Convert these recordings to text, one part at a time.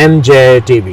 MJ TV।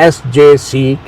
SJC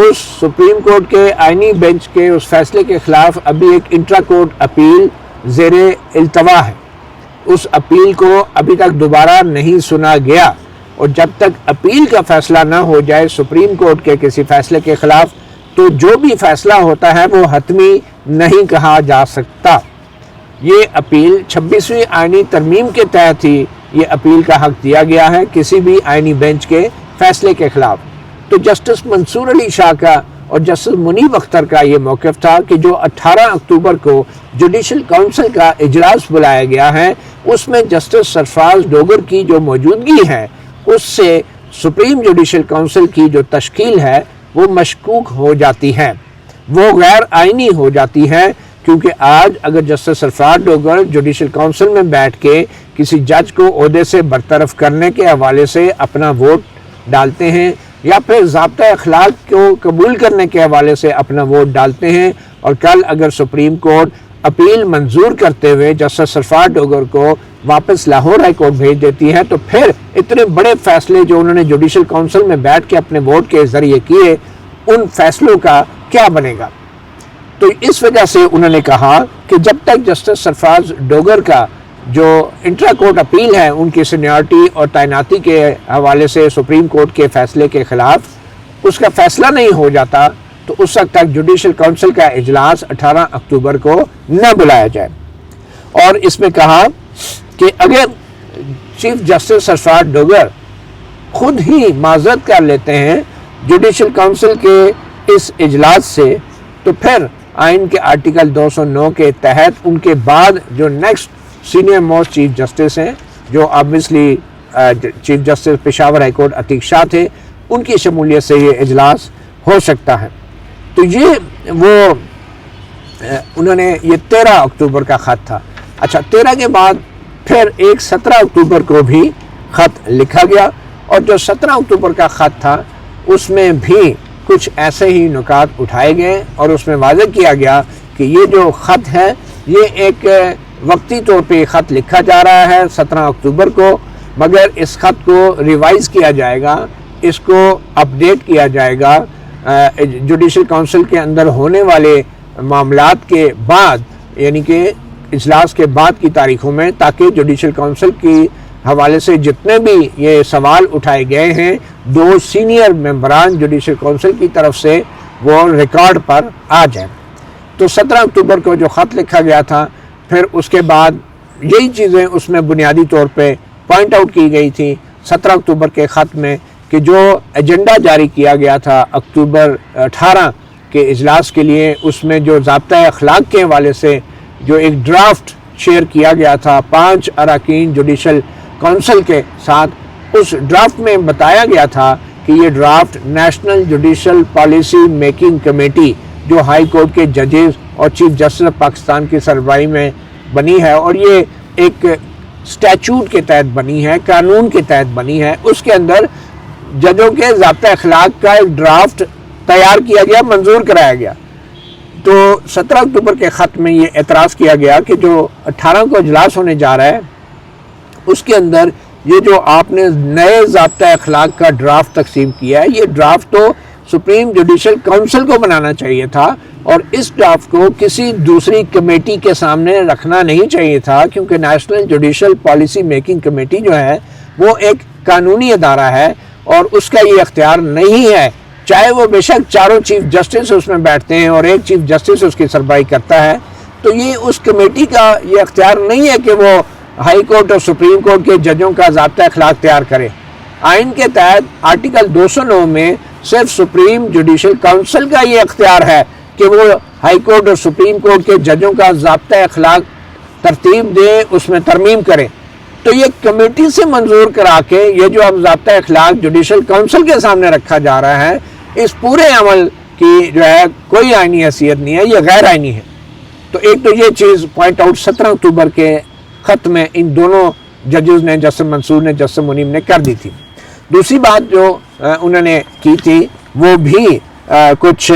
اس supreme court کے آئینی bench کے اس فیصلے کے خلاف ابھی ایک انٹرا کورٹ اپیل زیر التوا ہے. اس اپیل کو ابھی تک دوبارہ نہیں سنا گیا، اور جب تک اپیل کا فیصلہ نہ ہو جائے سپریم کورٹ کے کسی فیصلے کے خلاف، تو جو بھی فیصلہ ہوتا ہے وہ حتمی نہیں کہا جا سکتا. یہ اپیل 26ویں آئینی ترمیم کے تحت ہی یہ اپیل کا حق دیا گیا ہے کسی بھی آئینی بینچ کے فیصلے کے خلاف. تو جسٹس منصور علی شاہ کا اور جسٹس منیب اختر کا یہ موقف تھا کہ جو 18 اکتوبر کو جوڈیشل کونسل کا اجلاس بلایا گیا ہے، اس میں جسٹس سرفراز ڈوگر کی جو موجودگی ہے، اس سے سپریم جوڈیشل کونسل کی جو تشکیل ہے وہ مشکوک ہو جاتی ہے، وہ غیر آئینی ہو جاتی ہے. کیونکہ آج اگر justice Sarfraz Dogar judicial council میں بیٹھ کے کسی جج کو عہدے سے برطرف کرنے کے حوالے سے اپنا ووٹ ڈالتے ہیں، یا پھر ضابطہ اخلاق کو قبول کرنے کے حوالے سے اپنا ووٹ ڈالتے ہیں، اور کل اگر سپریم کورٹ اپیل منظور کرتے ہوئے جسٹس سرفراز ڈوگر کو واپس لاہور ہائی کورٹ بھیج دیتی ہے، تو پھر اتنے بڑے فیصلے جو انہوں نے جوڈیشل کونسل میں بیٹھ کے اپنے ووٹ کے ذریعے کیے، ان فیصلوں کا کیا بنے گا؟ تو اس وجہ سے انہوں نے کہا کہ جب تک جسٹس سرفراز ڈوگر کا جو انٹرا کورٹ اپیل ہے ان کی سینیورٹی اور تعیناتی کے حوالے سے سپریم کورٹ کے فیصلے کے خلاف اس کا فیصلہ نہیں ہو جاتا، تو اس وقت تک جوڈیشل کونسل کا اجلاس 18 اکتوبر کو نہ بلایا جائے. اور اس میں کہا کہ اگر چیف جسٹس سرفراز ڈوگر خود ہی معذرت کر لیتے ہیں جوڈیشل کونسل کے اس اجلاس سے، تو پھر آئین کے آرٹیکل 209 کے تحت ان کے بعد جو next senior most chief justice ہیں، جو obviously chief justice Peshawar high court Atiq Shah تھے، ان کی شمولیت سے یہ اجلاس ہو سکتا ہے. تو یہ وہ انہوں نے یہ 13 اکتوبر کا خط تھا. اچھا، 13 کے بعد پھر ایک 17 اکتوبر کو بھی خط لکھا گیا، اور جو 17 اکتوبر کا خط تھا اس میں بھی کچھ ایسے ہی نکات اٹھائے گئے، اور اس میں واضح کیا گیا کہ یہ جو خط ہے یہ ایک وقتی طور پہ خط لکھا جا رہا ہے 17 اکتوبر کو، مگر اس خط کو ریوائز کیا جائے گا، اس کو اپڈیٹ کیا جائے گا جوڈیشل کونسل کے اندر ہونے والے معاملات کے بعد، یعنی کہ اجلاس کے بعد کی تاریخوں میں، تاکہ جوڈیشل کونسل کی حوالے سے جتنے بھی یہ سوال اٹھائے گئے ہیں 2 سینئر ممبران جوڈیشل کونسل کی طرف سے وہ ریکارڈ پر آ جائیں. تو 17 اکتوبر کو جو خط لکھا گیا تھا، پھر اس کے بعد یہی چیزیں اس میں بنیادی طور پہ پوائنٹ آؤٹ کی گئی تھی 17 اکتوبر کے خط میں، کہ جو ایجنڈا جاری کیا گیا تھا اکتوبر 18 کے اجلاس کے لیے، اس میں جو ضابطہ اخلاق کے حوالے سے جو ایک ڈرافٹ شیئر کیا گیا تھا 5 اراکین جوڈیشل کونسل کے ساتھ، اس ڈرافٹ میں بتایا گیا تھا کہ یہ draft national judicial policy making committee جو ہائی کورٹ کے ججز اور چیف جسٹس آف پاکستان کی سربراہی میں بنی ہے، اور یہ ایک اسٹیچوٹ کے تحت بنی ہے، قانون کے تحت بنی ہے، اس کے اندر ججوں کے ضابطہ اخلاق کا ایک ڈرافٹ تیار کیا گیا، منظور کرایا گیا. تو 17 اکتوبر کے خط میں یہ اعتراض کیا گیا کہ جو 18 کو اجلاس ہونے جا رہا ہے اس کے اندر یہ جو آپ نے نئے ضابطہ اخلاق کا ڈرافٹ تقسیم کیا ہے، یہ ڈرافٹ تو سپریم جوڈیشل کونسل کو بنانا چاہیے تھا، اور اس ڈرافٹ کو کسی دوسری کمیٹی کے سامنے رکھنا نہیں چاہیے تھا، کیونکہ national judicial policy making committee جو ہے وہ ایک قانونی ادارہ ہے، اور اس کا یہ اختیار نہیں ہے، چاہے وہ بے شک چاروں چیف جسٹس اس میں بیٹھتے ہیں اور ایک چیف جسٹس اس کی سربراہی کرتا ہے، تو یہ اس کمیٹی کا یہ اختیار نہیں ہے کہ وہ ہائی کورٹ اور سپریم کورٹ کے ججوں کا ضابطہ اخلاق تیار کرے. آئین کے تحت آرٹیکل 209 میں صرف سپریم جوڈیشل کونسل کا یہ اختیار ہے کہ وہ ہائی کورٹ اور سپریم کورٹ کے ججوں کا ضابطہ اخلاق ترتیب دے، اس میں ترمیم کرے. تو یہ کمیٹی سے منظور کرا کے یہ جو اب ضابطہ اخلاق جوڈیشل کونسل کے سامنے رکھا جا رہا ہے، اس پورے عمل کی جو ہے کوئی آئینی حیثیت نہیں ہے، یہ غیر آئینی ہے. تو ایک تو یہ چیز پوائنٹ آؤٹ 17 اکتوبر کے خط میں ان دونوں ججز نے، جسٹس منصور نے، جسٹس منیب نے کر دی تھی. دوسری بات جو انہوں نے کی تھی وہ بھی کچھ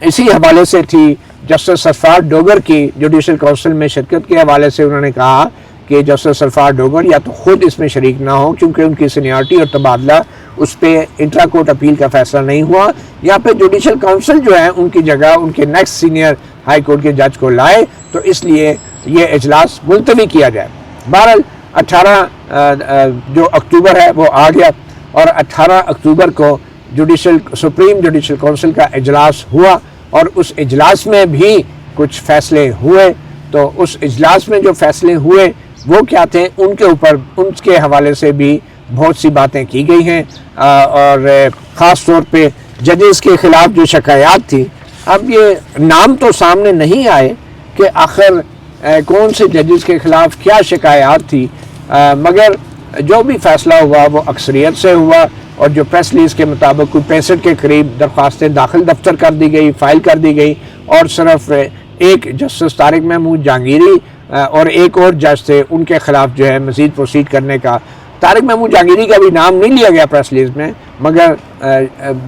اسی حوالے سے تھی. جسٹس سرفراز ڈوگر کی جوڈیشل کونسل میں شرکت کے حوالے سے انہوں نے کہا کہ جسٹس سرفراز ڈوگر یا تو خود اس میں شریک نہ ہو کیونکہ ان کی سینیورٹی اور تبادلہ اس پہ انٹرا کورٹ اپیل کا فیصلہ نہیں ہوا، یا پھر جوڈیشل کونسل جو ہے ان کی جگہ ان کے نیکسٹ سینئر ہائی کورٹ کے جج کو لائے، تو اس لیے یہ اجلاس ملتوی کیا جائے۔ بہرحال 18 جو اکتوبر ہے وہ آ گیا، اور 18 اکتوبر کو سپریم جوڈیشل کونسل کا اجلاس ہوا، اور اس اجلاس میں بھی کچھ فیصلے ہوئے۔ تو اس اجلاس میں جو فیصلے ہوئے وہ کیا تھے، ان کے اوپر ان کے حوالے سے بھی بہت سی باتیں کی گئی ہیں، اور خاص طور پہ ججز کے خلاف جو شکایات تھی۔ اب یہ نام تو سامنے نہیں آئے کہ آخر کون سے ججز کے خلاف کیا شکایات تھی، مگر جو بھی فیصلہ ہوا وہ اکثریت سے ہوا، اور جو پریس ریلیز کے مطابق کوئی 65 کے قریب درخواستیں داخل دفتر کر دی گئی، فائل کر دی گئی، اور صرف ایک جسٹس طارق محمود جہانگیری اور ایک اور جج تھے، ان کے خلاف جو ہے مزید پروسیڈ کرنے کا۔ طارق محمود جہانگیری کا بھی نام نہیں لیا گیا پریس ریلیز میں، مگر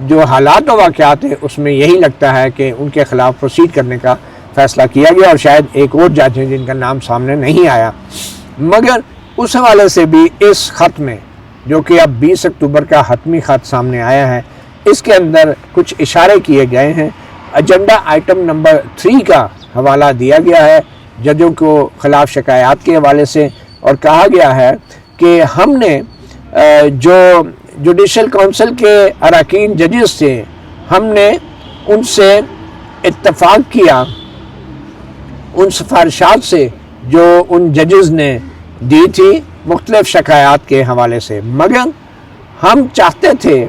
جو حالات و واقعات ہیں اس میں یہی لگتا ہے کہ ان کے خلاف پروسیڈ کرنے کا فیصلہ کیا گیا، اور شاید ایک اور جج ہیں جن کا نام سامنے نہیں آیا۔ مگر اس حوالے سے بھی اس خط میں، جو کہ اب 20 اکتوبر کا حتمی خط سامنے آیا ہے، اس کے اندر کچھ اشارے کیے گئے ہیں۔ ایجنڈا آئٹم نمبر 3 کا حوالہ دیا گیا ہے ججوں کو خلاف شکایات کے حوالے سے، اور کہا گیا ہے کہ ہم نے جو جوڈیشل کونسل کے اراکین ججز تھے، ہم نے ان سے اتفاق کیا ان سفارشات سے جو ان ججز نے دی تھی مختلف شکایات کے حوالے سے، مگر ہم چاہتے تھے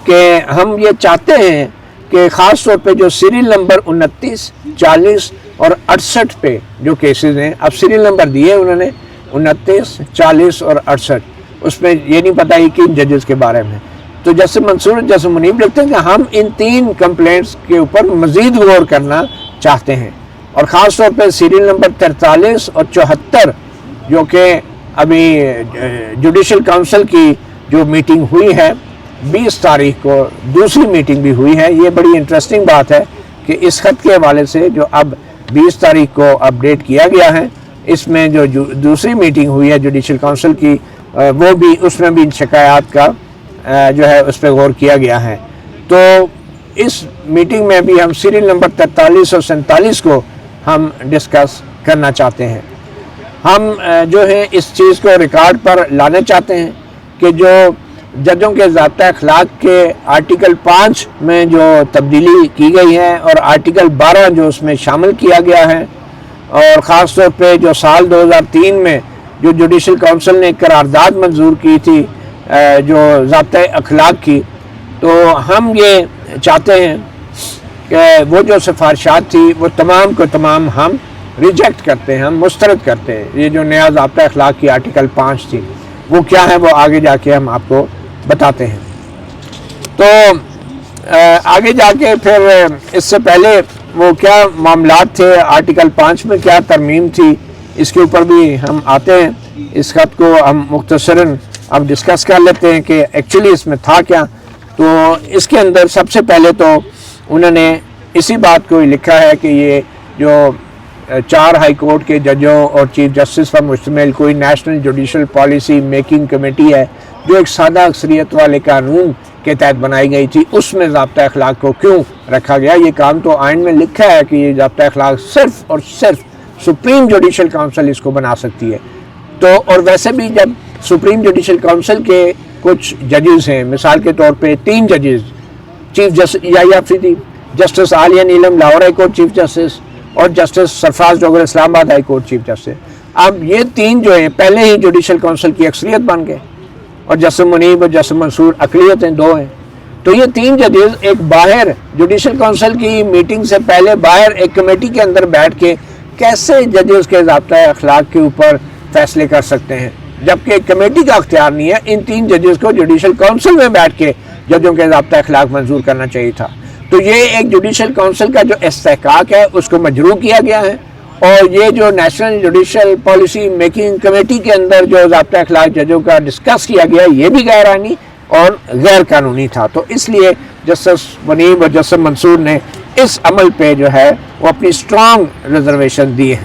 کہ ہم یہ چاہتے ہیں کہ خاص طور پہ جو سیریل نمبر 29، 40 اور 68 پہ جو کیسز ہیں، اب سیریل نمبر دیے انہوں نے 29، 40 اور 68، اس میں یہ نہیں پتہ ہی کن ججز کے بارے میں۔ تو جیسے منصور جیسے منیب لکھتے ہیں کہ ہم ان 3 کمپلینٹس کے اوپر مزید غور کرنا چاہتے ہیں، اور خاص طور پہ سیریل نمبر 43 اور 74 جو کہ ابھی جوڈیشل کونسل کی جو میٹنگ ہوئی ہے 20 تاریخ کو دوسری میٹنگ بھی ہوئی ہے۔ یہ بڑی انٹرسٹنگ بات ہے کہ اس خط کے حوالے سے جو اب 20 تاریخ کو اپڈیٹ کیا گیا ہے، اس میں جو دوسری میٹنگ ہوئی ہے جوڈیشل کونسل کی، وہ بھی اس میں بھی شکایات کا جو ہے اس پہ غور کیا گیا ہے۔ تو اس میٹنگ میں بھی ہم سیریل نمبر 43 اور 47 کو ہم ڈسکس کرنا چاہتے ہیں۔ ہم جو ہے اس چیز کو ریکارڈ پر لانا چاہتے ہیں کہ جو ججوں کے ضابطہ اخلاق کے آرٹیکل 5 میں جو تبدیلی کی گئی ہے، اور آرٹیکل 12 جو اس میں شامل کیا گیا ہے، اور خاص طور پہ جو سال 2003 میں جو جوڈیشل کونسل نے قرارداد منظور کی تھی جو ضابطہ اخلاق کی، تو ہم یہ چاہتے ہیں کہ وہ جو سفارشات تھی وہ تمام کو تمام ہم ریجیکٹ کرتے ہیں، ہم مسترد کرتے ہیں۔ یہ جو نیا ضابطہ اخلاق کی آرٹیکل 5 تھی وہ کیا ہے، وہ آگے جا کے ہم آپ کو بتاتے ہیں۔ تو آگے جا کے پھر اس سے پہلے وہ کیا معاملات تھے، آرٹیکل 5 میں کیا ترمیم تھی، اس کے اوپر بھی ہم آتے ہیں۔ اس خط کو ہم مختصراً اب ڈسکس کر لیتے ہیں کہ ایکچولی اس میں تھا کیا۔ تو اس کے اندر سب سے پہلے تو انہوں نے اسی بات کو لکھا ہے کہ یہ جو 4 ہائی کورٹ کے ججوں اور چیف جسٹس پر مشتمل کوئی national judicial policy making committee ہے جو ایک سادہ اکثریت والے قانون کے تحت بنائی گئی تھی، اس میں ضابطہ اخلاق کو کیوں رکھا گیا۔ یہ کام تو آئین میں لکھا ہے کہ یہ ضابطہ اخلاق صرف اور صرف سپریم جوڈیشل کونسل اس کو بنا سکتی ہے۔ تو اور ویسے بھی جب سپریم جوڈیشل کونسل کے کچھ ججز ہیں، مثال کے طور پہ 3 ججز، chief justice Yahya Afridi, justice Aalia Neelum Lahore high court chief justice, اور justice Sarfraz Dogar Islamabad high court chief justice, اب یہ 3 جو ہیں پہلے ہی جوڈیشل کونسل کی اکثریت بن گئے، اور جسٹس منیب اور جسٹس منصور اقلیت ہیں، 2 ہیں۔ تو یہ 3 ججز ایک باہر جوڈیشل کونسل کی میٹنگ سے پہلے باہر ایک کمیٹی کے اندر بیٹھ کے کیسے ججز کے ضابطہ اخلاق کے اوپر فیصلے کر سکتے ہیں، جبکہ کمیٹی کا اختیار نہیں ہے۔ ان 3 ججز کو جوڈیشل کونسل میں بیٹھ کے ججوں کے ضابطہ اخلاق منظور کرنا چاہیے تھا۔ تو یہ ایک جوڈیشل کونسل کا جو استحقاق ہے اس کو مجروح کیا گیا ہے، اور یہ جو national judicial policy making committee کے اندر جو ضابطہ اخلاق ججوں کا ڈسکس کیا گیا یہ بھی غیر آئینی اور غیر قانونی تھا۔ تو اس لیے جسٹس منیب اور جسٹس منصور نے اس عمل پہ جو ہے وہ اپنی اسٹرانگ ریزرویشن دی ہے۔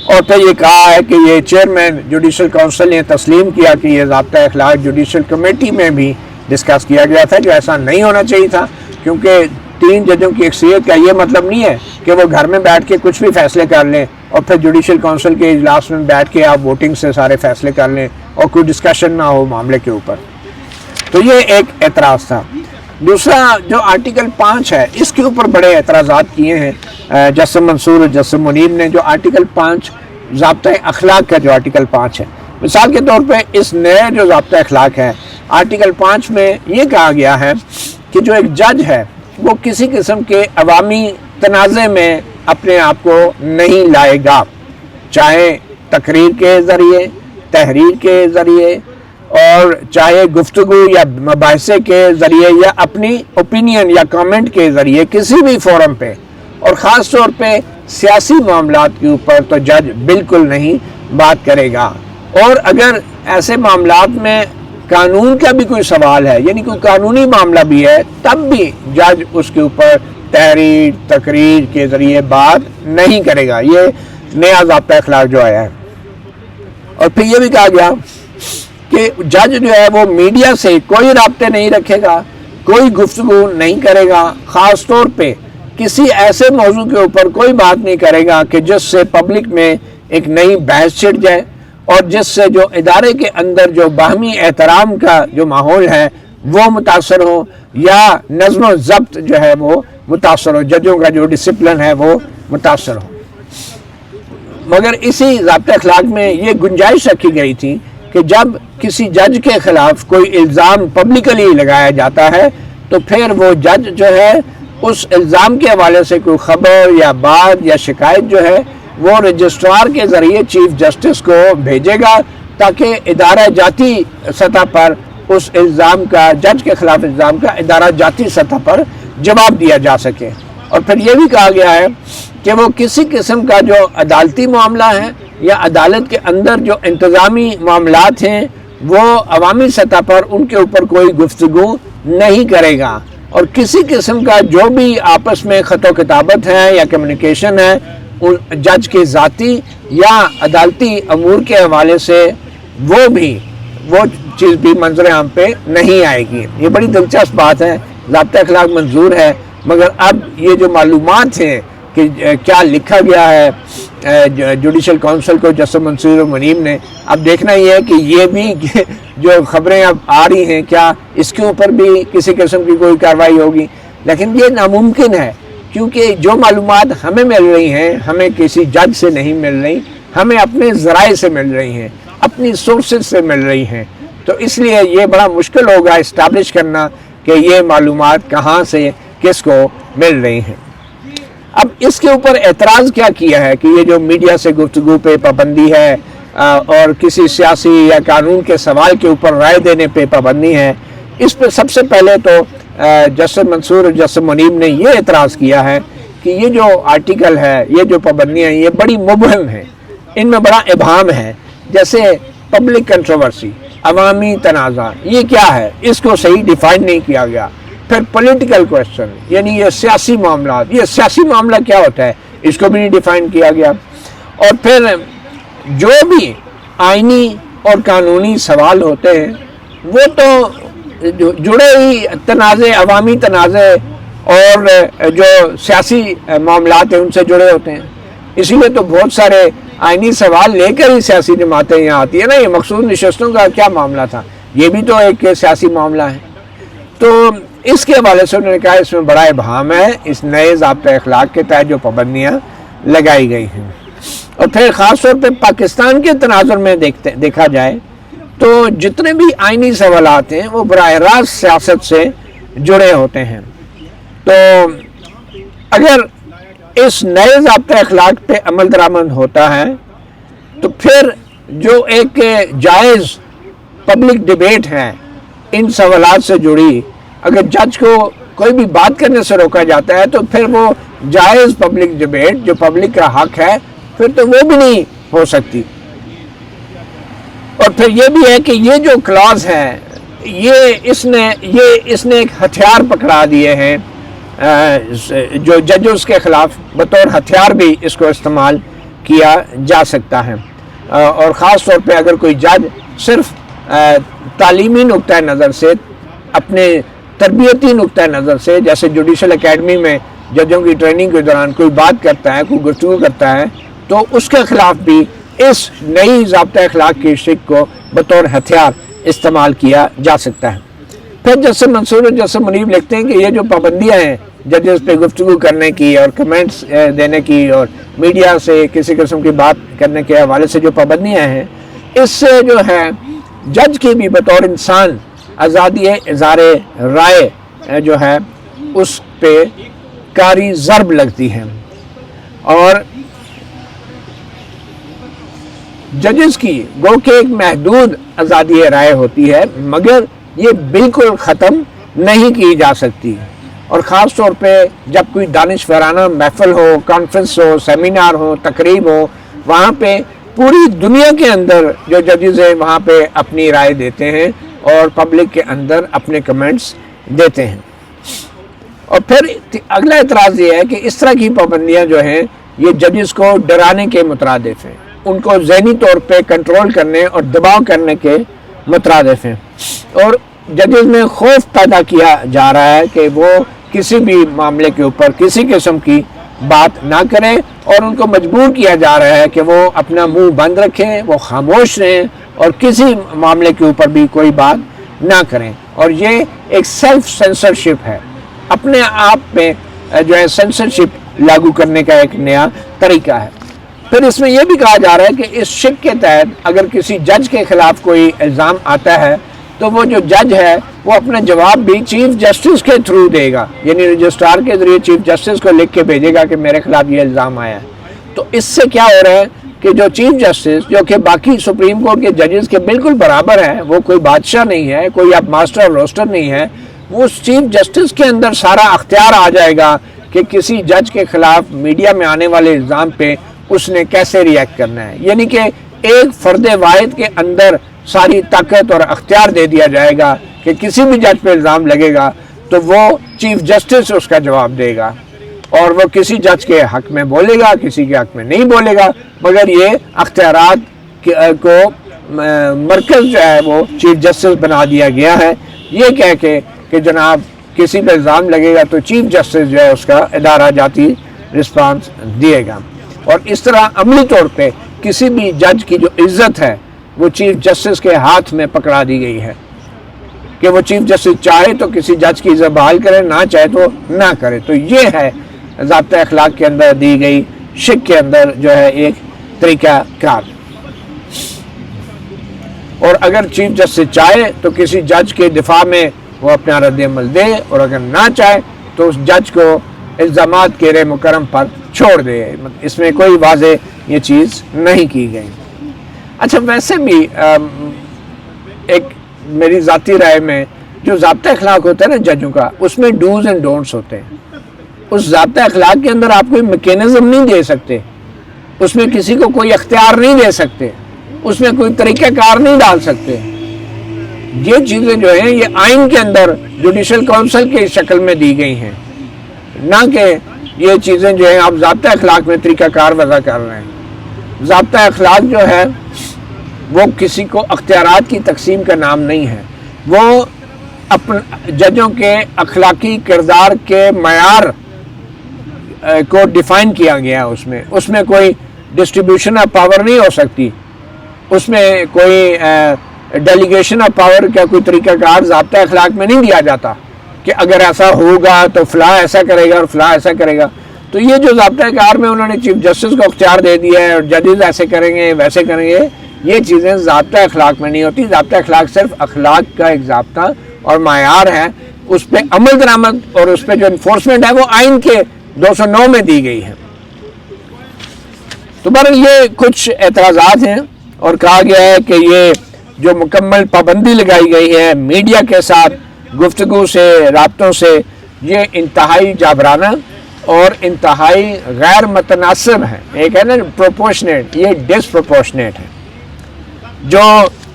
اور پھر یہ کہا ہے کہ یہ چیئرمین جوڈیشل کونسل نے تسلیم کیا کہ یہ ضابطہ اخلاق جوڈیشل کمیٹی میں بھی ڈسکس کیا گیا تھا، جو ایسا نہیں ہونا چاہیے تھا، کیونکہ 3 ججوں کی اکثریت کا یہ مطلب نہیں ہے کہ وہ گھر میں بیٹھ کے کچھ بھی فیصلے کر لیں اور پھر جوڈیشل کونسل کے اجلاس میں بیٹھ کے آپ ووٹنگ سے سارے فیصلے کر لیں اور کوئی ڈسکشن نہ ہو معاملے کے اوپر۔ تو یہ ایک اعتراض تھا۔ دوسرا جو آرٹیکل 5 ہے، اس کے اوپر بڑے اعتراضات کیے ہیں جسٹس منصور اور جسٹس منیب نے۔ جو آرٹیکل 5 ضابطہ اخلاق کا جو آرٹیکل 5 ہے، مثال کے طور پہ اس نئے جو ضابطہ اخلاق ہے، آرٹیکل 5 میں یہ کہا گیا ہے کہ جو ایک جج ہے وہ کسی قسم کے عوامی تنازع میں اپنے آپ کو نہیں لائے گا، چاہے تقریر کے ذریعے، تحریر کے ذریعے، اور چاہے گفتگو یا مباحثے کے ذریعے یا اپنی اوپینین یا کامنٹ کے ذریعے کسی بھی فورم پہ، اور خاص طور پہ سیاسی معاملات کے اوپر تو جج بالکل نہیں بات کرے گا۔ اور اگر ایسے معاملات میں قانون کا بھی کوئی سوال ہے، یعنی کوئی قانونی معاملہ بھی ہے، تب بھی جج اس کے اوپر تحریر، تقریر کے ذریعے بات نہیں کرے گا۔ یہ نیا ضابطہ اخلاق جو آیا ہے۔ اور پھر یہ بھی کہا گیا کہ جج جو ہے وہ میڈیا سے کوئی رابطے نہیں رکھے گا، کوئی گفتگو نہیں کرے گا، خاص طور پہ کسی ایسے موضوع کے اوپر کوئی بات نہیں کرے گا کہ جس سے پبلک میں ایک نئی بحث چھڑ جائے اور جس سے جو ادارے کے اندر جو باہمی احترام کا جو ماحول ہے وہ متاثر ہو، یا نظم و ضبط جو ہے وہ متاثر ہو، ججوں کا جو ڈسپلن ہے وہ متاثر ہو۔ مگر اسی ضابطہ اخلاق میں یہ گنجائش رکھی گئی تھی کہ جب کسی جج کے خلاف کوئی الزام پبلکلی لگایا جاتا ہے تو پھر وہ جج جو ہے اس الزام کے حوالے سے کوئی خبر یا بات یا شکایت جو ہے وہ رجسٹرار کے ذریعے چیف جسٹس کو بھیجے گا، تاکہ ادارہ جاتی سطح پر اس الزام کا، جج کے خلاف الزام کا ادارہ جاتی سطح پر جواب دیا جا سکے۔ اور پھر یہ بھی کہا گیا ہے کہ وہ کسی قسم کا جو عدالتی معاملہ ہے یا عدالت کے اندر جو انتظامی معاملات ہیں وہ عوامی سطح پر ان کے اوپر کوئی گفتگو نہیں کرے گا، اور کسی قسم کا جو بھی آپس میں خط و کتابت ہے یا کمیونیکیشن ہے جج کے ذاتی یا عدالتی امور کے حوالے سے وہ چیز بھی منظر عام پہ نہیں آئے گی۔ یہ بڑی دلچسپ بات ہے، ضابطہ اخلاق منظور ہے، مگر اب یہ جو معلومات ہیں کہ کیا لکھا گیا ہے جوڈیشل کونسل کو جسٹس منصور و منیب نے، اب دیکھنا یہ ہے کہ یہ بھی جو خبریں اب آ رہی ہیں کیا اس کے اوپر بھی کسی قسم کی کوئی کارروائی ہوگی۔ لیکن یہ ناممکن ہے، کیونکہ جو معلومات ہمیں مل رہی ہیں ہمیں کسی جج سے نہیں مل رہی، ہمیں اپنے ذرائع سے مل رہی ہیں، اپنی سورسز سے مل رہی ہیں۔ تو اس لیے یہ بڑا مشکل ہوگا اسٹیبلش کرنا کہ یہ معلومات کہاں سے کس کو مل رہی ہیں۔ اب اس کے اوپر اعتراض کیا کیا ہے کہ یہ جو میڈیا سے گفتگو پہ پابندی ہے اور کسی سیاسی یا قانون کے سوال کے اوپر رائے دینے پہ پابندی ہے، اس پہ سب سے پہلے تو جسٹس منصور اور جسٹس منیب نے یہ اعتراض کیا ہے کہ یہ جو آرٹیکل ہے، یہ جو پابندیاں ہیں، یہ بڑی مبہم ہیں، ان میں بڑا ابہام ہے۔ جیسے پبلک کنٹروورسی، عوامی تنازع، یہ کیا ہے، اس کو صحیح ڈیفائن نہیں کیا گیا۔ پھر پولیٹیکل کویسچن، یعنی یہ سیاسی معاملات، یہ سیاسی معاملہ کیا ہوتا ہے، اس کو بھی نہیں ڈیفائن کیا گیا۔ اور پھر جو بھی آئینی اور قانونی سوال ہوتے ہیں وہ تو جڑے ہی تنازع، عوامی تنازع اور جو سیاسی معاملات ہیں ان سے جڑے ہوتے ہیں۔ اسی لیے تو بہت سارے آئینی سوال لے کر ہی سیاسی جماعتیں یہاں آتی ہیں نا۔ یہ مخصوص نشستوں کا کیا معاملہ تھا، یہ بھی تو ایک سیاسی معاملہ ہے۔ تو اس کے حوالے سے انہوں نے کہا اس میں بڑا ابہام ہے اس نئے ضابطہ اخلاق کے تحت جو پابندیاں لگائی گئی ہیں۔ اور پھر خاص طور پہ پاکستان کے تناظر میں دیکھا جائے تو جتنے بھی آئینی سوالات ہیں وہ براہ راست سیاست سے جڑے ہوتے ہیں۔ تو اگر اس نئے ضابطہ اخلاق پہ عمل درآمد ہوتا ہے تو پھر جو ایک جائز پبلک ڈیبیٹ ہے ان سوالات سے جڑی، اگر جج کو کوئی بھی بات کرنے سے روکا جاتا ہے تو پھر وہ جائز پبلک ڈیبیٹ جو پبلک کا حق ہے پھر تو وہ بھی نہیں ہو سکتی۔ اور پھر یہ بھی ہے کہ یہ جو کلاز ہے یہ اس نے ایک ہتھیار پکڑا دیے ہیں جو ججز کے خلاف، بطور ہتھیار بھی اس کو استعمال کیا جا سکتا ہے، اور خاص طور پہ اگر کوئی جج صرف تعلیمی نقطۂ نظر سے، اپنے تربیتی نقطۂ نظر سے، جیسے جوڈیشل اکیڈمی میں ججوں کی ٹریننگ کے دوران کوئی بات کرتا ہے، کوئی گفتگو کرتا ہے، تو اس کے خلاف بھی اس نئی ضابطۂ اخلاق کی شک کو بطور ہتھیار استعمال کیا جا سکتا ہے۔ پھر جسٹس منصور اور جسٹس منیب لکھتے ہیں کہ یہ جو پابندیاں ہیں ججز پہ گفتگو کرنے کی اور کمنٹس دینے کی اور میڈیا سے کسی قسم کی بات کرنے کے حوالے سے جو پابندیاں ہیں، اس سے جو ہے جج کی بھی بطور انسان آزادی اظہار رائے جو ہے اس پہ کاری ضرب لگتی ہے، اور ججز کی گو کہ ایک محدود آزادی رائے ہوتی ہے، مگر یہ بالکل ختم نہیں کی جا سکتی، اور خاص طور پہ جب کوئی دانشورانہ محفل ہو، کانفرنس ہو، سیمینار ہو، تقریب ہو، وہاں پہ پوری دنیا کے اندر جو ججز ہیں وہاں پہ اپنی رائے دیتے ہیں اور پبلک کے اندر اپنے کمنٹس دیتے ہیں۔ اور پھر اگلا اعتراض یہ ہے کہ اس طرح کی پابندیاں جو ہیں یہ ججز کو ڈرانے کے مترادف ہیں، ان کو ذہنی طور پہ کنٹرول کرنے اور دباؤ کرنے کے مترادف ہیں، اور ججز میں خوف پیدا کیا جا رہا ہے کہ وہ کسی بھی معاملے کے اوپر کسی قسم کی بات نہ کریں، اور ان کو مجبور کیا جا رہا ہے کہ وہ اپنا منہ بند رکھیں، وہ خاموش رہیں اور کسی معاملے کے اوپر بھی کوئی بات نہ کریں، اور یہ ایک سیلف سینسرشپ ہے، اپنے آپ میں جو ہے سینسرشپ لاگو کرنے کا ایک نیا طریقہ ہے۔ پھر اس میں یہ بھی کہا جا رہا ہے کہ اس شک کے تحت اگر کسی جج کے خلاف کوئی الزام آتا ہے تو وہ جو جج ہے وہ اپنا جواب بھی چیف جسٹس کے تھرو دے گا، یعنی رجسٹرار کے ذریعے چیف جسٹس کو لکھ کے بھیجے گا کہ میرے خلاف یہ الزام آیا ہے۔ تو اس سے کیا ہو رہا ہے کہ جو چیف جسٹس جو کہ باقی سپریم کورٹ کے ججز کے بالکل برابر ہے، وہ کوئی بادشاہ نہیں ہے، کوئی اب ماسٹر روسٹر نہیں ہے، وہ چیف جسٹس کے اندر سارا اختیار آ جائے گا کہ کسی جج کے خلاف میڈیا میں آنے والے الزام پہ اس نے کیسے ری ایکٹ کرنا ہے، یعنی کہ ایک فرد واحد کے اندر ساری طاقت اور اختیار دے دیا جائے گا کہ کسی بھی جج پہ الزام لگے گا تو وہ چیف جسٹس اس کا جواب دے گا، اور وہ کسی جج کے حق میں بولے گا، کسی کے حق میں نہیں بولے گا، مگر یہ اختیارات کو مرکز جو ہے وہ چیف جسٹس بنا دیا گیا ہے، یہ کہہ کے کہ جناب کسی پہ الزام لگے گا تو چیف جسٹس جو ہے اس کا ادارہ جاتی رسپانس دیے گا، اور اس طرح عملی طور پہ کسی بھی جج کی جو عزت ہے وہ چیف جسٹس کے ہاتھ میں پکڑا دی گئی ہے کہ وہ چیف جسٹس چاہے تو کسی جج کی عزت بحال کرے، نہ چاہے تو نہ کرے۔ تو یہ ہے ضابطۂ اخلاق کے اندر دی گئی شک کے اندر جو ہے ایک طریقہ کار، اور اگر چیف جسٹس چاہے تو کسی جج کے دفاع میں وہ اپنا رد عمل دے، اور اگر نہ چاہے تو اس جج کو الزامات کے رے مکرم پر چھوڑ دے، اس میں کوئی واضح یہ چیز نہیں کی گئی۔ اچھا، ویسے بھی ایک میری ذاتی رائے میں جو ضابطۂ اخلاق ہوتا ہے نا ججوں کا، اس میں ڈوز اینڈ ڈونٹس ہوتے ہیں، اس ضابطۂ اخلاق کے اندر آپ کوئی میکینزم نہیں دے سکتے، اس میں کسی کو کوئی اختیار نہیں دے سکتے، اس میں کوئی طریقہ کار نہیں ڈال سکتے۔ یہ چیزیں جو ہیں یہ آئین کے اندر جوڈیشل کونسل کی شکل میں دی گئی ہیں، نہ کہ یہ چیزیں جو ہیں آپ ضابطۂ اخلاق میں طریقہ کار وضع کر رہے ہیں۔ ضابطۂ اخلاق جو ہے وہ کسی کو اختیارات کی تقسیم کا نام نہیں ہے، وہ ججوں کے اخلاقی کردار کے معیار کو ڈیفائن کیا گیا، اس میں کوئی ڈسٹریبیوشن آف پاور نہیں ہو سکتی، اس میں کوئی ڈیلیگیشن آف پاور کا کوئی طریقہ کار ضابطۂ اخلاق میں نہیں دیا جاتا کہ اگر ایسا ہوگا تو فلاں ایسا کرے گا اور فلاں ایسا کرے گا۔ تو یہ جو ضابطۂ کار میں انہوں نے چیف جسٹس کو اختیار دے دیا ہے اور ججز ایسے کریں گے ویسے کریں گے، یہ چیزیں ضابطۂ اخلاق میں نہیں ہوتی۔ ضابطۂ اخلاق صرف اخلاق کا ایک ضابطہ اور معیار ہے، اس پہ عمل درآمد اور اس پہ جو انفورسمنٹ ہے وہ آئین کے 209 میں دی گئی ہے۔ تو بہرحال یہ کچھ اعتراضات ہیں، اور کہا گیا ہے کہ یہ جو مکمل پابندی لگائی گئی ہے میڈیا کے ساتھ گفتگو سے، رابطوں سے، یہ انتہائی جابرانہ اور انتہائی غیر متناسب ہے۔ ایک ہے نا پروپورشنیٹ، یہ ڈسپروپورشنیٹ ہے۔ جو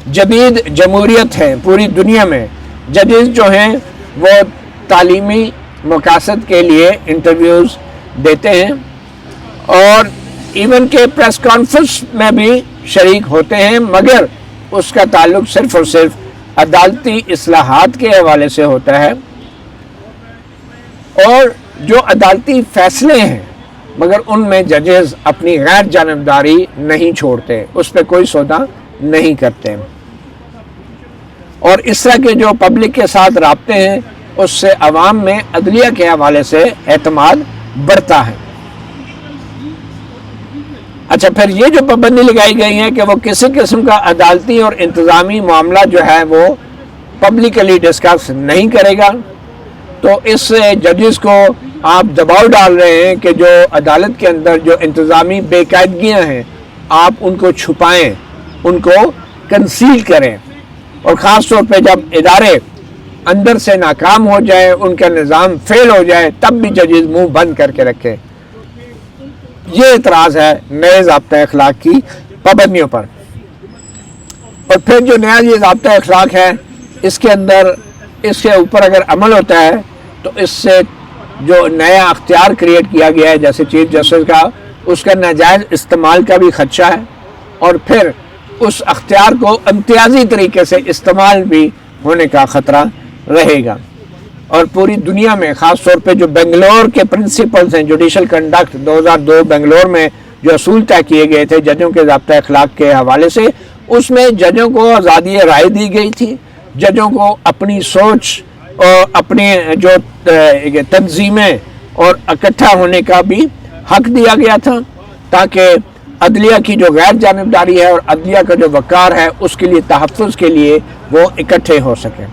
جدید جمہوریت ہے پوری دنیا میں، ججز جو ہیں وہ تعلیمی مقاصد کے لیے انٹرویوز دیتے ہیں، اور ایون کہ پریس کانفرنس میں بھی شریک ہوتے ہیں، مگر اس کا تعلق صرف اور صرف عدالتی اصلاحات کے حوالے سے ہوتا ہے، اور جو عدالتی فیصلے ہیں مگر ان میں ججز اپنی غیر جانبداری نہیں چھوڑتے، اس پہ کوئی سودا نہیں کرتے، اور اس طرح کے جو پبلک کے ساتھ رابطے ہیں اس سے عوام میں عدلیہ کے حوالے سے اعتماد بڑھتا ہے۔ اچھا، پھر یہ جو پابندی لگائی گئی ہے کہ وہ کسی قسم کا عدالتی اور انتظامی معاملہ جو ہے وہ پبلکلی ڈسکس نہیں کرے گا، تو اس سے ججز کو آپ دباؤ ڈال رہے ہیں کہ جو عدالت کے اندر جو انتظامی بے قاعدگیاں ہیں آپ ان کو چھپائیں، ان کو کنسیل کریں، اور خاص طور پہ جب ادارے اندر سے ناکام ہو جائے، ان کا نظام فیل ہو جائے، تب بھی ججز منہ بند کر کے رکھیں۔ یہ اعتراض ہے نئے ضابطۂ اخلاق کی پابندیوں پر۔ اور پھر جو نیا یہ ضابطۂ اخلاق ہے، اس کے اندر اس کے اوپر اگر عمل ہوتا ہے تو اس سے جو نیا اختیار کریٹ کیا گیا ہے جیسے چیف جسٹس کا، اس کا ناجائز استعمال کا بھی خدشہ ہے، اور پھر اس اختیار کو امتیازی طریقے سے استعمال بھی ہونے کا خطرہ رہے گا۔ اور پوری دنیا میں خاص طور پہ جو بنگلور کے پرنسپلز ہیں، جوڈیشل کنڈکٹ 2002 بنگلور میں جو اصول طے کیے گئے تھے ججوں کے ضابطۂ اخلاق کے حوالے سے، اس میں ججوں کو آزادی رائے دی گئی تھی، ججوں کو اپنی سوچ اور اپنی جو تنظیمیں اور اکٹھا ہونے کا بھی حق دیا گیا تھا، تاکہ عدلیہ کی جو غیر جانبداری ہے اور عدلیہ کا جو وقار ہے اس کے لیے تحفظ کے لیے وہ اکٹھے ہو سکیں۔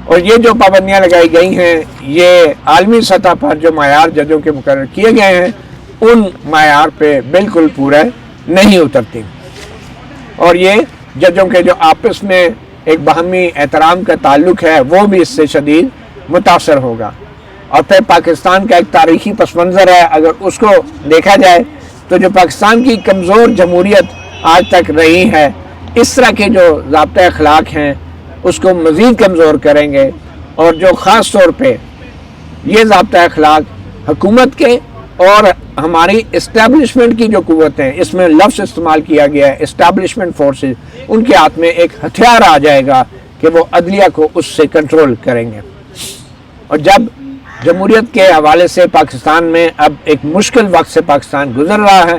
اور یہ جو پابندیاں لگائی گئی ہیں یہ عالمی سطح پر جو معیار ججوں کے مقرر کیے گئے ہیں ان معیار پہ بالکل پورا نہیں اترتی، اور یہ ججوں کے جو آپس میں ایک باہمی احترام کا تعلق ہے وہ بھی اس سے شدید متاثر ہوگا۔ اور پھر پاکستان کا ایک تاریخی پس منظر ہے، اگر اس کو دیکھا جائے تو جو پاکستان کی کمزور جمہوریت آج تک رہی ہے، اس طرح کے جو ضابطۂ اخلاق ہیں اس کو مزید کمزور کریں گے، اور جو خاص طور پہ یہ ضابطۂ اخلاق حکومت کے اور ہماری اسٹیبلشمنٹ کی جو قوتیں، اس میں لفظ استعمال کیا گیا ہے اسٹیبلشمنٹ فورسز، ان کے ہاتھ میں ایک ہتھیار آ جائے گا کہ وہ عدلیہ کو اس سے کنٹرول کریں گے۔ اور جب جمہوریت کے حوالے سے پاکستان میں اب ایک مشکل وقت سے پاکستان گزر رہا ہے،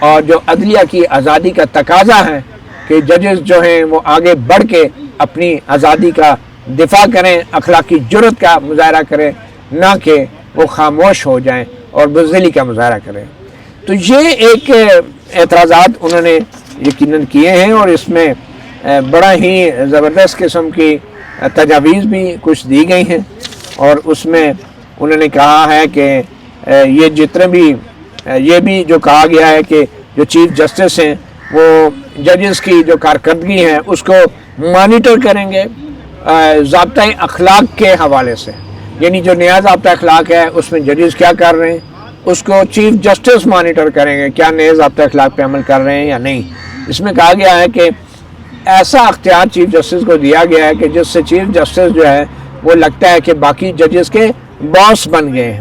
اور جو عدلیہ کی آزادی کا تقاضا ہے کہ ججز جو ہیں وہ آگے بڑھ کے اپنی آزادی کا دفاع کریں، اخلاقی جرات کا مظاہرہ کریں، نہ کہ وہ خاموش ہو جائیں اور بزدلی کا مظاہرہ کریں۔ تو یہ ایک اعتراضات انہوں نے یقیناً کیے ہیں، اور اس میں بڑا ہی زبردست قسم کی تجاویز بھی کچھ دی گئی ہیں، اور اس میں انہوں نے کہا ہے کہ یہ جتنے بھی یہ بھی جو کہا گیا ہے کہ جو چیف جسٹس ہیں وہ ججز کی جو کارکردگی ہے اس کو مانیٹر کریں گے ضابطۂ اخلاق کے حوالے سے، یعنی جو نیا ضابطۂ اخلاق ہے اس میں ججز کیا کر رہے ہیں اس کو چیف جسٹس مانیٹر کریں گے، کیا نئے ضابطۂ اخلاق پہ عمل کر رہے ہیں یا نہیں۔ اس میں کہا گیا ہے کہ ایسا اختیار چیف جسٹس کو دیا گیا ہے کہ جس سے چیف جسٹس جو ہے وہ لگتا ہے کہ باقی ججز کے باس بن گئے ہیں،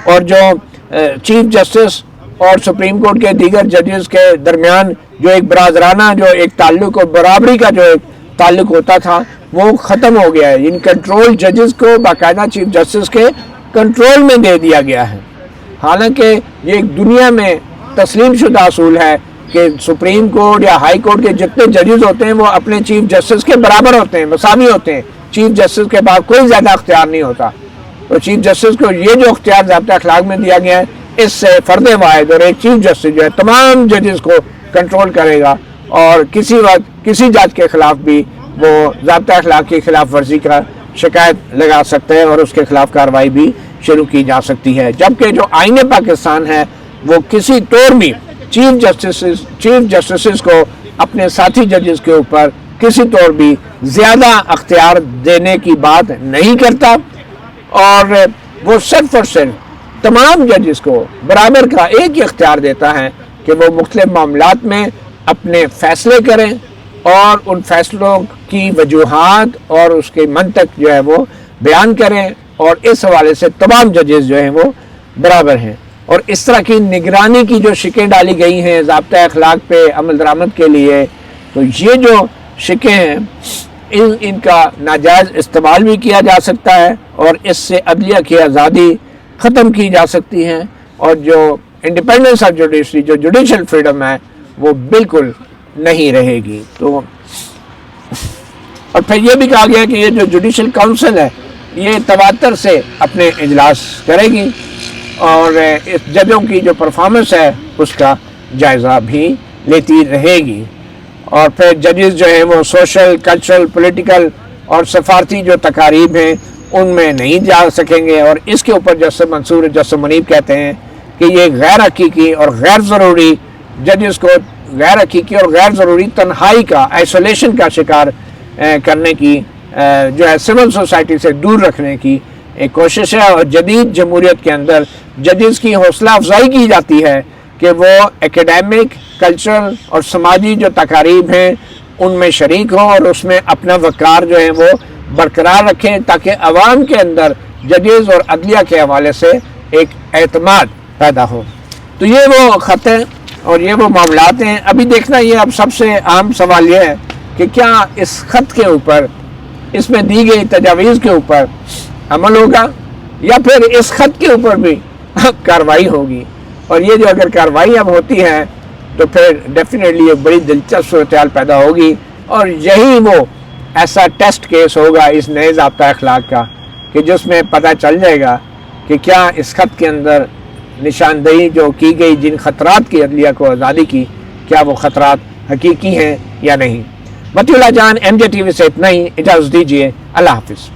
اور جو چیف جسٹس اور سپریم کورٹ کے دیگر ججز کے درمیان جو ایک برادرانہ جو ایک تعلق اور برابری کا جو ایک تعلق ہوتا تھا وہ ختم ہو گیا ہے، یعنی کنٹرول ججز کو باقاعدہ چیف جسٹس کے کنٹرول میں دے دیا گیا ہے۔ حالانکہ یہ ایک دنیا میں تسلیم شدہ اصول ہے کہ سپریم کورٹ یا ہائی کورٹ کے جتنے ججز ہوتے ہیں وہ اپنے چیف جسٹس کے برابر ہوتے ہیں، مساوی ہوتے ہیں، چیف جسٹس کے پاس کوئی زیادہ اختیار نہیں ہوتا۔ تو چیف جسٹس کو یہ جو اختیار ضابطۂ اخلاق میں دیا گیا ہے اس سے فرد واحد اور ایک چیف جسٹس جو ہے تمام ججز کو کنٹرول کرے گا، اور کسی وقت کسی جج کے خلاف بھی وہ ضابطۂ اخلاق کی خلاف ورزی کا شکایت لگا سکتے ہیں اور اس کے خلاف کارروائی بھی شروع کی جا سکتی ہے۔ جبکہ جو آئین پاکستان ہے وہ کسی طور بھی چیف جسٹسز کو اپنے ساتھی ججز کے اوپر کسی طور بھی زیادہ اختیار دینے کی بات نہیں کرتا، اور وہ صرف اور صرف تمام ججز کو برابر کا ایک ہی اختیار دیتا ہے کہ وہ مختلف معاملات میں اپنے فیصلے کریں اور ان فیصلوں کی وجوہات اور اس کے منطق جو ہے وہ بیان کریں، اور اس حوالے سے تمام ججز جو ہیں وہ برابر ہیں۔ اور اس طرح کی نگرانی کی جو شکیں ڈالی گئی ہیں ضابطۂ اخلاق پہ عمل درآمد کے لیے، تو یہ جو شکیں ہیں ان کا ناجائز استعمال بھی کیا جا سکتا ہے، اور اس سے عدلیہ کی آزادی ختم کی جا سکتی ہے، اور جو انڈیپینڈنس آف جوڈیشری، جو جوڈیشل فریڈم ہے، وہ بالکل نہیں رہے گی۔ تو اور پھر یہ بھی کہا گیا کہ یہ جو جوڈیشل کونسل ہے یہ تواتر سے اپنے اجلاس کرے گی، اور ججوں کی جو پرفارمنس ہے اس کا جائزہ بھی لیتی رہے گی، اور پھر ججز جو ہیں وہ سوشل، کلچرل، پولیٹیکل اور سفارتی جو تقاریب ہیں ان میں نہیں جا سکیں گے، اور اس کے اوپر جسٹس منصور، جسٹس منیب کہتے ہیں کہ یہ غیر حقیقی اور غیر ضروری، ججز کو غیر حقیقی اور غیر ضروری تنہائی کا، آئسولیشن کا شکار کرنے کی جو ہے سول سوسائٹی سے دور رکھنے کی ایک کوشش ہے، اور جدید جمہوریت کے اندر ججز کی حوصلہ افزائی کی جاتی ہے کہ وہ ایکیڈیمک، کلچرل اور سماجی جو تقاریب ہیں ان میں شریک ہوں، اور اس میں اپنا وقار جو ہے وہ برقرار رکھیں، تاکہ عوام کے اندر ججز اور عدلیہ کے حوالے سے ایک اعتماد پیدا ہو۔ تو یہ وہ خط ہیں اور یہ وہ معاملات ہیں۔ ابھی دیکھنا یہ اب سب سے اہم سوال یہ ہے کہ کیا اس خط کے اوپر، اس میں دی گئی تجاویز کے اوپر عمل ہوگا، یا پھر اس خط کے اوپر بھی کارروائی ہوگی، اور یہ جو اگر کارروائی اب ہوتی ہے تو پھر ڈیفینیٹلی ایک بڑی دلچسپ صورتحال پیدا ہوگی، اور یہی وہ ایسا ٹیسٹ کیس ہوگا اس نئے ضابطہ اخلاق کا کہ جس میں پتہ چل جائے گا کہ کیا اس خط کے اندر نشاندہی جو کی گئی جن خطرات کی عدلیہ کو آزادی کی، کیا وہ خطرات حقیقی ہیں یا نہیں۔ مطیع اللہ جان، MJ ٹی وی سے اتنا ہی، اجازت دیجیے، اللہ حافظ۔